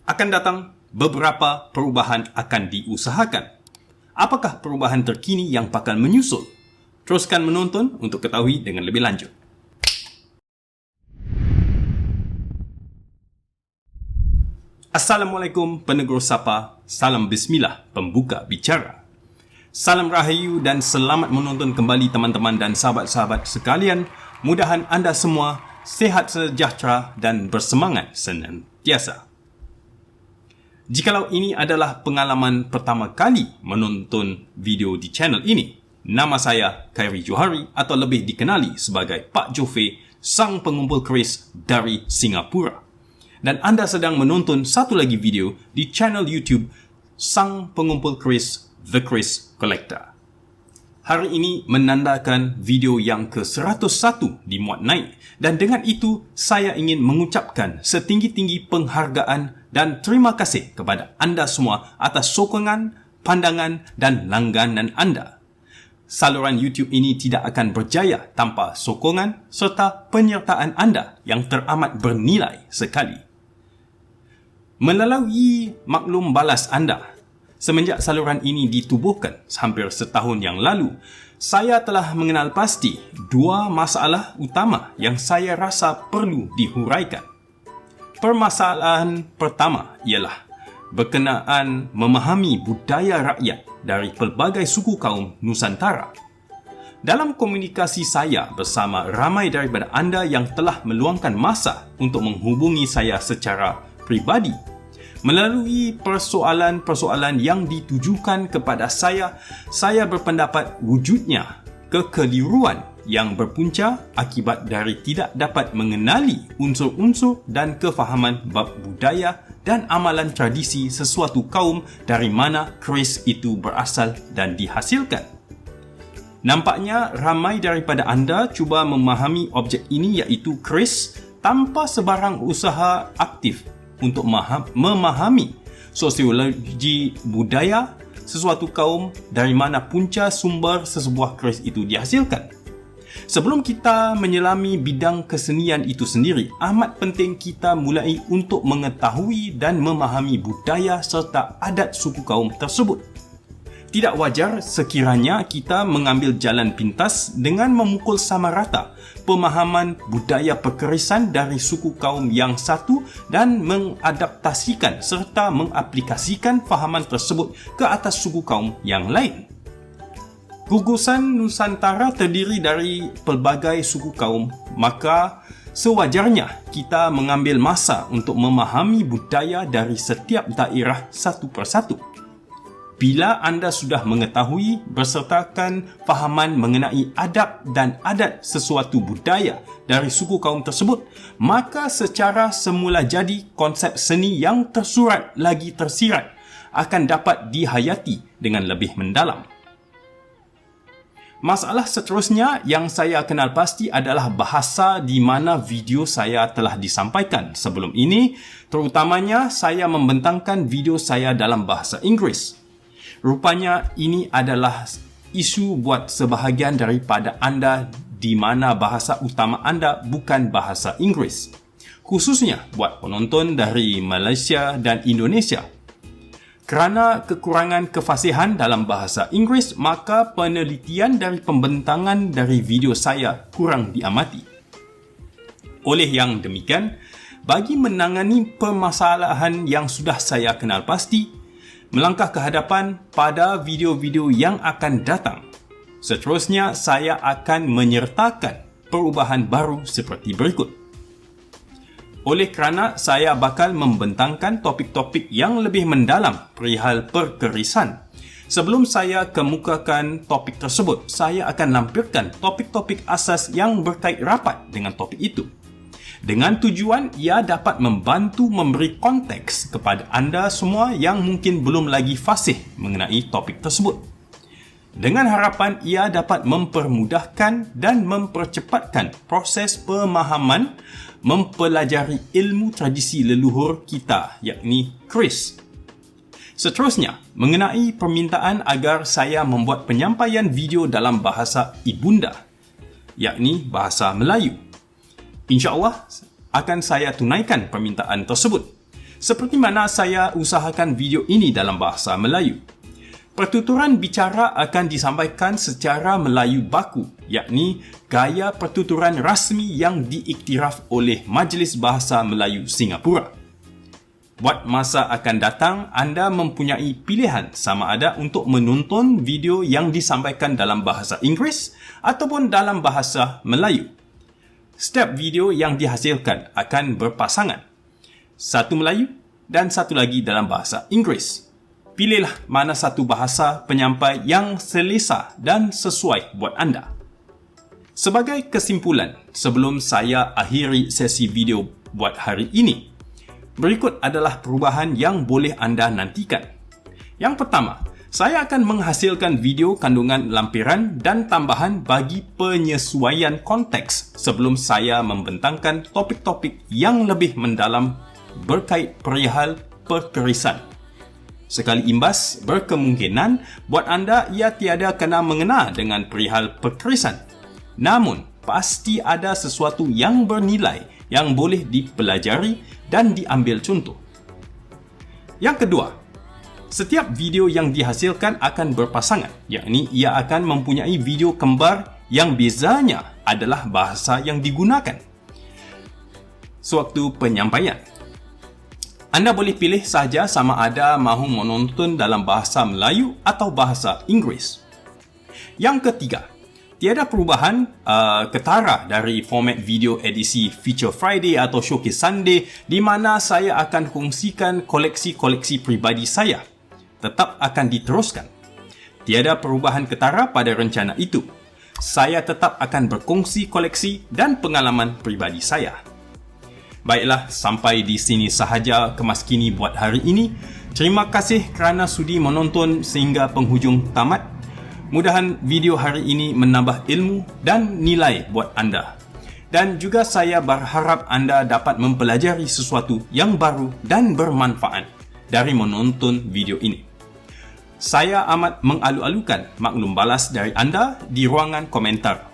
Akan datang beberapa perubahan akan diusahakan. Apakah perubahan terkini yang bakal menyusul? Teruskan menonton untuk ketahui dengan lebih lanjut. Assalamualaikum penegur sapa, salam bismillah pembuka bicara. Salam rahayu dan selamat menonton kembali teman-teman dan sahabat-sahabat sekalian. Mudahan anda semua sehat sejahtera dan bersemangat senantiasa. Jikalau ini adalah pengalaman pertama kali menonton video di channel ini, nama saya Khairi Johari atau lebih dikenali sebagai Pak Jofe, sang pengumpul keris dari Singapura. Dan anda sedang menonton satu lagi video di channel YouTube sang pengumpul keris The Kris Collector. Hari ini menandakan video yang ke-101 dimuat naik, dan dengan itu saya ingin mengucapkan setinggi-tinggi penghargaan dan terima kasih kepada anda semua atas sokongan, pandangan dan langganan anda. Saluran YouTube ini tidak akan berjaya tanpa sokongan serta penyertaan anda yang teramat bernilai sekali. Melalui maklum balas anda, semenjak saluran ini ditubuhkan hampir setahun yang lalu, saya telah mengenal pasti dua masalah utama yang saya rasa perlu dihuraikan. Permasalahan pertama ialah berkenaan memahami budaya rakyat dari pelbagai suku kaum Nusantara. Dalam komunikasi saya bersama ramai daripada anda yang telah meluangkan masa untuk menghubungi saya secara pribadi, melalui persoalan-persoalan yang ditujukan kepada saya berpendapat wujudnya kekeliruan yang berpunca akibat dari tidak dapat mengenali unsur-unsur dan kefahaman bab budaya dan amalan tradisi sesuatu kaum dari mana keris itu berasal dan dihasilkan. Nampaknya ramai daripada anda cuba memahami objek ini, iaitu keris, tanpa sebarang usaha aktif untuk memahami sosiologi budaya sesuatu kaum dari mana punca sumber sesebuah keris itu dihasilkan. Sebelum kita menyelami bidang kesenian itu sendiri, amat penting kita mulai untuk mengetahui dan memahami budaya serta adat suku kaum tersebut. Tidak wajar sekiranya kita mengambil jalan pintas dengan memukul sama rata pemahaman budaya perkerisan dari suku kaum yang satu dan mengadaptasikan serta mengaplikasikan fahaman tersebut ke atas suku kaum yang lain. Gugusan Nusantara terdiri dari pelbagai suku kaum, maka sewajarnya kita mengambil masa untuk memahami budaya dari setiap daerah satu persatu. Bila anda sudah mengetahui bersertakan fahaman mengenai adab dan adat sesuatu budaya dari suku kaum tersebut, maka secara semula jadi konsep seni yang tersurat lagi tersirat akan dapat dihayati dengan lebih mendalam. Masalah seterusnya yang saya kenal pasti adalah bahasa di mana video saya telah disampaikan sebelum ini, terutamanya saya membentangkan video saya dalam bahasa Inggeris. Rupanya ini adalah isu buat sebahagian daripada anda di mana bahasa utama anda bukan bahasa Inggeris, khususnya buat penonton dari Malaysia dan Indonesia. Kerana kekurangan kefasihan dalam bahasa Inggeris, maka penelitian dari pembentangan dari video saya kurang diamati. Oleh yang demikian, bagi menangani permasalahan yang sudah saya kenal pasti, melangkah ke hadapan pada video-video yang akan datang, seterusnya saya akan menyertakan perubahan baru seperti berikut. Oleh kerana saya bakal membentangkan topik-topik yang lebih mendalam perihal perkerisan, sebelum saya kemukakan topik tersebut, saya akan lampirkan topik-topik asas yang berkait rapat dengan topik itu, dengan tujuan ia dapat membantu memberi konteks kepada anda semua yang mungkin belum lagi fasih mengenai topik tersebut, dengan harapan ia dapat mempermudahkan dan mempercepatkan proses pemahaman mempelajari ilmu tradisi leluhur kita, yakni keris. Seterusnya, mengenai permintaan agar saya membuat penyampaian video dalam bahasa ibunda, yakni bahasa Melayu. InsyaAllah akan saya tunaikan permintaan tersebut. Seperti mana saya usahakan video ini dalam bahasa Melayu. Pertuturan bicara akan disampaikan secara Melayu baku, yakni gaya pertuturan rasmi yang diiktiraf oleh Majlis Bahasa Melayu Singapura. Buat masa akan datang, anda mempunyai pilihan sama ada untuk menonton video yang disampaikan dalam bahasa Inggeris ataupun dalam bahasa Melayu. Setiap video yang dihasilkan akan berpasangan. Satu Melayu dan satu lagi dalam bahasa Inggeris. Pilihlah mana satu bahasa penyampai yang selesa dan sesuai buat anda. Sebagai kesimpulan, sebelum saya akhiri sesi video buat hari ini, berikut adalah perubahan yang boleh anda nantikan. Yang pertama, saya akan menghasilkan video kandungan lampiran dan tambahan bagi penyesuaian konteks sebelum saya membentangkan topik-topik yang lebih mendalam berkait perihal perkerisan. Sekali imbas, berkemungkinan buat anda ia tiada kena mengena dengan perihal perkerisan. Namun, pasti ada sesuatu yang bernilai yang boleh dipelajari dan diambil contoh. Yang kedua, setiap video yang dihasilkan akan berpasangan, yakni ia akan mempunyai video kembar yang bezanya adalah bahasa yang digunakan sewaktu penyampaian. Anda boleh pilih sahaja sama ada mahu menonton dalam bahasa Melayu atau bahasa Inggeris. Yang ketiga, tiada perubahan ketara dari format video edisi Feature Friday atau Showcase Sunday di mana saya akan kongsikan koleksi-koleksi pribadi saya. Tetap akan diteruskan. Tiada perubahan ketara pada rencana itu. Saya tetap akan berkongsi koleksi dan pengalaman pribadi saya. Baiklah, sampai di sini sahaja Kemas Kini buat hari ini. Terima kasih kerana sudi menonton sehingga penghujung tamat. Mudahan video hari ini menambah ilmu dan nilai buat anda. Dan juga saya berharap anda dapat mempelajari sesuatu yang baru dan bermanfaat dari menonton video ini. Saya amat mengalu-alukan maklum balas dari anda di ruangan komentar.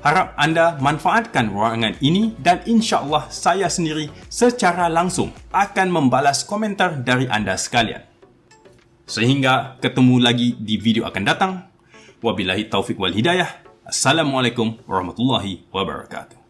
Harap anda manfaatkan ruangan ini dan insya-Allah saya sendiri secara langsung akan membalas komentar dari anda sekalian. Sehingga ketemu lagi di video akan datang. Wabillahi taufiq wal hidayah. Assalamualaikum warahmatullahi wabarakatuh.